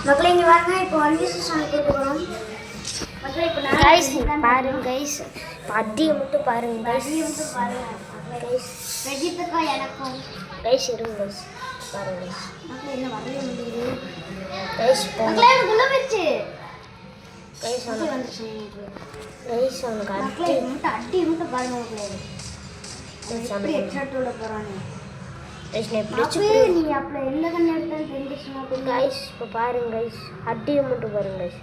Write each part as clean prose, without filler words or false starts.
மக்களே இங்கே வாங்க. இப்போ 1 வீக் சாமி கொடுக்க போகிறோம் மக்களே. இப்போ கைஸ் பாருங்க கைஸ், அடியை மட்டும் பாருங்க கைஸ், கைஸ் வெஜித்துக்கும் எனக்கும் கைஸ் இருங்க கைஸ் பாருங்க மக்களே. என்ன வரவே முடியுது கைஸ். மக்களே எனக்கு உள்ள வச்சு கைஸ் வந்துச்சு கைஸ் அவனுக்கு மக்களே. அடி மட்டும் பாருங்க மக்களே. எப்படி எக்ஸாக்ட் உள்ள போகிறானே கைஸ். நான் எப்படி நீ அப்போ எந்த கண்ணு எடுத்தாலும் தெரிஞ்சிச்சுன்னா கைஸ் இப்போ பாருங்க கைஸ், அடியை மட்டும் பாருங்க கைஸ்.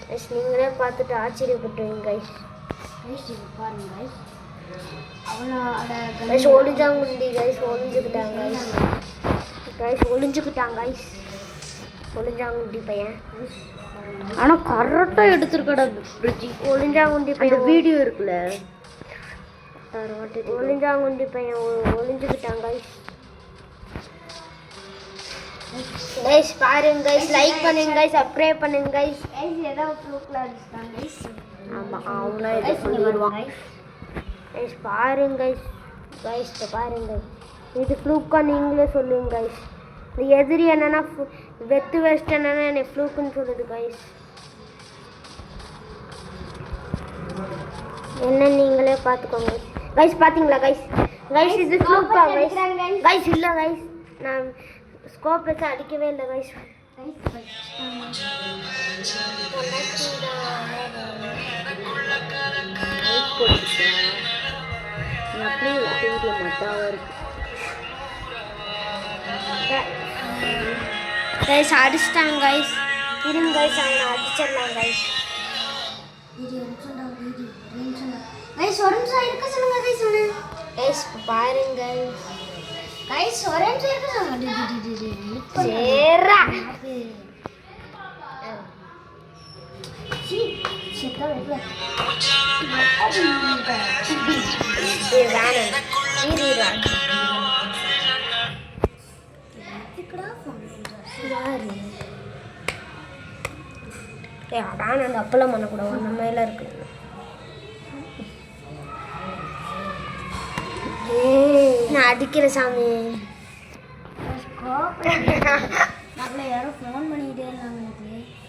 கைஸ் நீங்களே பார்த்துட்டு ஆச்சரியப்பட்டுவீங்க கைஸ். கைஸ் பாருங்க கைஸ். அவனோட கைஸ் ஒளிஞ்சாங்குண்டி கைஸ் ஒளிஞ்சுக்கிட்டாங்க கைஸ். கைஸ் ஒளிஞ்சுக்கிட்டாங்க கைஸ், ஒளிஞ்சாங்குண்டி பையன். ஆனால் கரெக்டாக எடுத்துருக்கடா பிரிட்ஜி. ஒளிஞ்சாங்குண்டி பையன் வீடியோ இருக்குல்ல, ஒளிஞ்சாங்குண்டி பையன் ஒளிஞ்சுக்கிட்டாங்க கைஸ். கைஸ் பாருங்க கைஸ், லைக் பண்ணுங்க கைஸ், சப்ஸ்கிரைப் பண்ணுங்க கைஸ். கைஸ் ஏதோ ஃப்ளூக்ல அடிச்சிட்டாங்க கைஸ். ஆமாம் அவங்களா இதை சொல்லிடுவாங்க கைஸ். பாருங்க கைஸ். கைஸ் இப்போ பாருங்க இது ஃப்ளூக்கா நீங்களே சொல்லுங்க கைஸ். இந்த எதிரி என்னன்னா வெத்து வெஸ்ட் என்னன்னா என்னை ஃப்ளூக்குன்னு சொல்லுது கைஸ். என்ன நீங்களே பார்த்துக்கோங்க கைஸ். பார்த்தீங்களா கைஸ்? கைஸ் இது ஃப்ளூக்கா கைஸ். கைஸ் இல்லை கைஸ், நான் ஸ்கோப் வச்சு அடிக்கவே இல்லை கைஸ். கைஸ் அடிச்சிட்டாங்க கைஸ். இருங்க கைஸ், அவனை அடிச்சிடலாம் கைஸ். கைஸ் ஒரு நிமிஷம் இருக்க சொல்லுங்க கைஸ். ஒன்று கைஸ் பாருங்க கைஸ் ஒரு நிமிஷம் இருக்க சொல்லுங்க. சேரா அதான் அந்த அப்பெல்லாம் பண்ணக்கூடாது, அந்த மாதிரிலாம் இருக்கு. நான் அடிக்கிற சாமி. யாரும் ஃபோன் பண்ணிக்கிட்டே இருந்தாங்க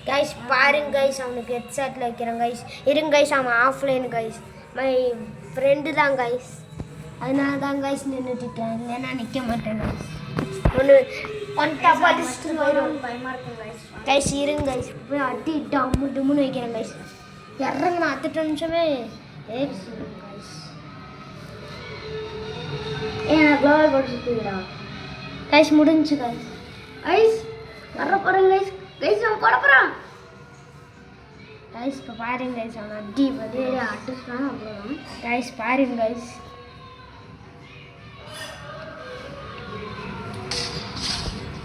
கைஸ். பாருங்க கைஸ், அவனுக்கு ஹெட்செட்டில் வைக்கிறேன் கைஸ். இருங்க கைஸ், அவன் ஆஃப்லைன் கைஸ். மை ஃப்ரெண்டு தான் கைஸ், அதனால தான் கைஸ் நின்றுட்டுட்டேன். இல்லைன்னா நிற்க மாட்டேன் கைஸ். ஒன்று அடிச்சுட்டு போயிடும் பயமாக இருக்கும் கைஸ். கைஸ் இருங்க கைஸ், போய் அடி டம்மு டம்முன்னு வைக்கிறேன் கைஸ். இறங்க நான் 10 நிமிஷமே கைஸ். ஏன் க்ளோவல் போட்டுருக்கீங்களா கைஸ்? முடிஞ்சு கைஸ். கைஸ் வர போகிறேன் கைஸ். கைஸ் அவன் போட போகிறான் கைஸ். இப்போ பாருங்க கைஸ், அவன் அடி வந்து அடிச்சுட்டான் அவ்வளோதான் கைஸ். பாருங்க கைஸ்.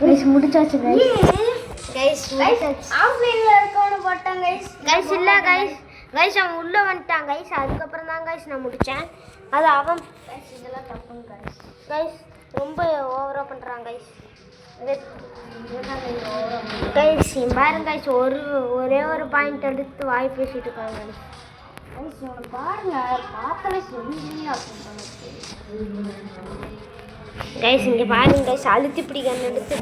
கைஸ் முடிச்சாச்சு கைஸ். கைஸ் ஆஃப்லைனில் இருக்கவனு போட்டான் கைஸ். கைஸ் இல்லை கைஸ். கைஸ் அவன் உள்ளே வந்துட்டான் கைஸ். அதுக்கப்புறம் தான் கைஸ் நான் முடித்தேன். அது அவன் கைஸ் இதெல்லாம் தப்புங்க கைஸ். கைஸ் ரொம்ப ஓவராக பண்ணுறான் கைஸ். கைஸ் பாருங்க கைஸ், ஒரே ஒரு பாயிண்ட் எடுத்து வாய் பேசிட்டு இருக்காங்க கைஸ். கைஸ் இவனை பாருங்க, பார்த்தாலே சொல்லி அப்படின்னு கைஸ். இங்கே பாருங்க கைஸ், அழுத்தி பிடிக்கணும் எடுத்து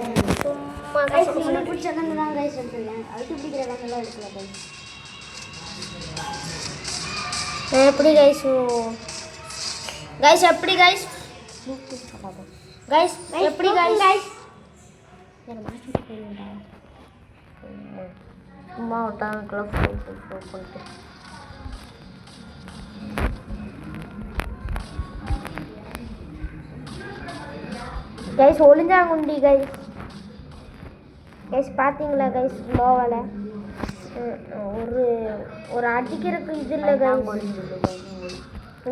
சும்மா கைஸ். நீங்கள் பிடிச்ச கண்ணு தான் கைஸ் எடுத்துருக்கேன். அழுத்தி பிடிக்கிற கண்ணெல்லாம் எடுக்கல கைஸ். எப்படி கைஸ்? கைஸ் எப்படி கைஸ்? கைஸ் எப்படி கைஸ்? சும்மா விட்டாங்கலாம் பண்ணிட்டு கைஸ். ஒளிஞ்சாங்குண்டி கைஸ். கைஸ் பார்த்தீங்களா கைஸ்? லோவால் ஒரு அடிக்கிறதுக்கு இது இல்லை கைஸ்.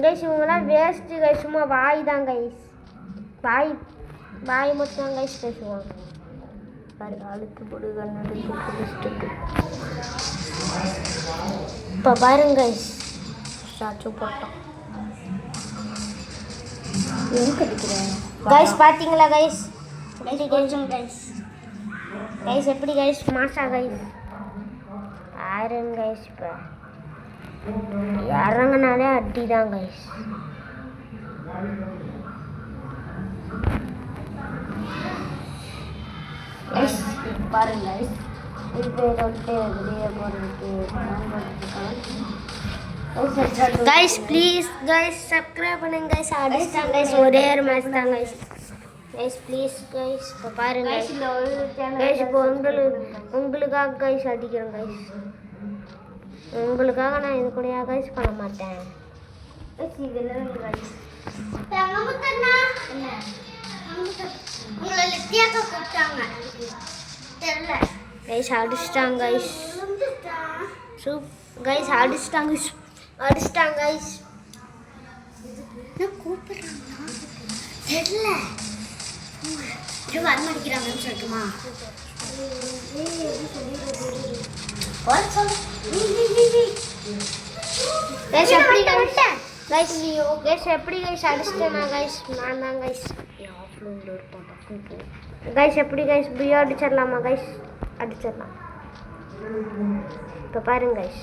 கைஸ் இவங்கெல்லாம் வேஸ்ட்டு கைஸ், சும்மா வாய் தான் கைஸ். வாய் மட்டும் தான் கைஸ் பேசுவாங்க. அழுத்து போடு கண்ணு பிடிச்சிட்டு. இப்போ பாருங்க கைஸ், சாச்சு போட்டோம். எதுக்கு அடிக்கிறேன் கைஸ்? பார்த்தீங்களா கைஸ்? கொஞ்சம் கைஸ். கைஸ் எப்படி கைஸ்? மாசா கைஸ். பாருங்க கைஸ், இப்போ இறங்கினாலே அடி தான் கைஸ். பாருங்க இப்போ வந்துட்டு வெளியே போகிறதுக்கு கைஸ் ப்ளீஸ் கைஸ் சப்ஸ்கிரைப் பண்ணுங்க கைஸ் அடிச்சிட்டாங்க கைஸ் ஒரே ஒரு மேட்ச் தான் கைஸ் கைஸ் ப்ளீஸ் கைஸ் இப்போ பாருங்க கைஸ் இப்போ உங்களுக்காக கைஸ் அடிக்கிறேன் கைஸ் உங்களுக்காக நான் இது கூட கைஸ் பண்ண மாட்டேன் கைஸ் அடிச்சிட்டாங்க கைஸ் கைஸ் அடிச்சிட்டாங்க கைஸ் கூப்பிடுறாங்க தெரியல வரமாட்டேங்கிறாங்கன்னு சொல்லட்டுமா கைஸ் எப்படி கைஸ் கைஸ் எப்படி கைஸ் அடிச்சிட்டேனா கைஸ் நான் தான் கைஸ் கைஸ் எப்படி கைஸ் பியோ அடிச்சிடலாமா கைஸ் அடிச்சிடலாம் இப்போ பாருங்க கைஸ்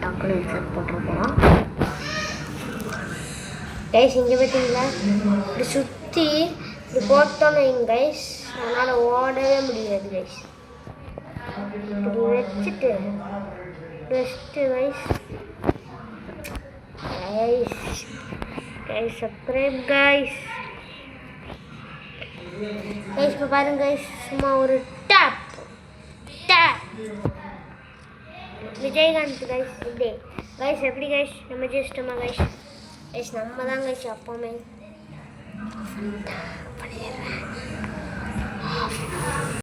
டக்குனு ஹெட்செட் போட்டிருக்கோம் கைஸ் இங்கே பார்த்தீங்களா இப்படி சுற்றி இப்படி போட்டோன்னு கைஸ் அதனால் ஓடவே முடியாது கைஸ் இப்படி வச்சுட்டு guys guys subscribe guys guys இப்போ பாருங்க கைஸ் சும்மா ஒரு டேப் விஜயகாந்த் கைஸ் இப்படி கைஸ் எப்படி கைஸ் நம்ம ஜெயிச்சிட்டோமா கைஸ் கைஸ் நம்ம தான் கைஸ் அப்போமே பண்ணிடுறேன்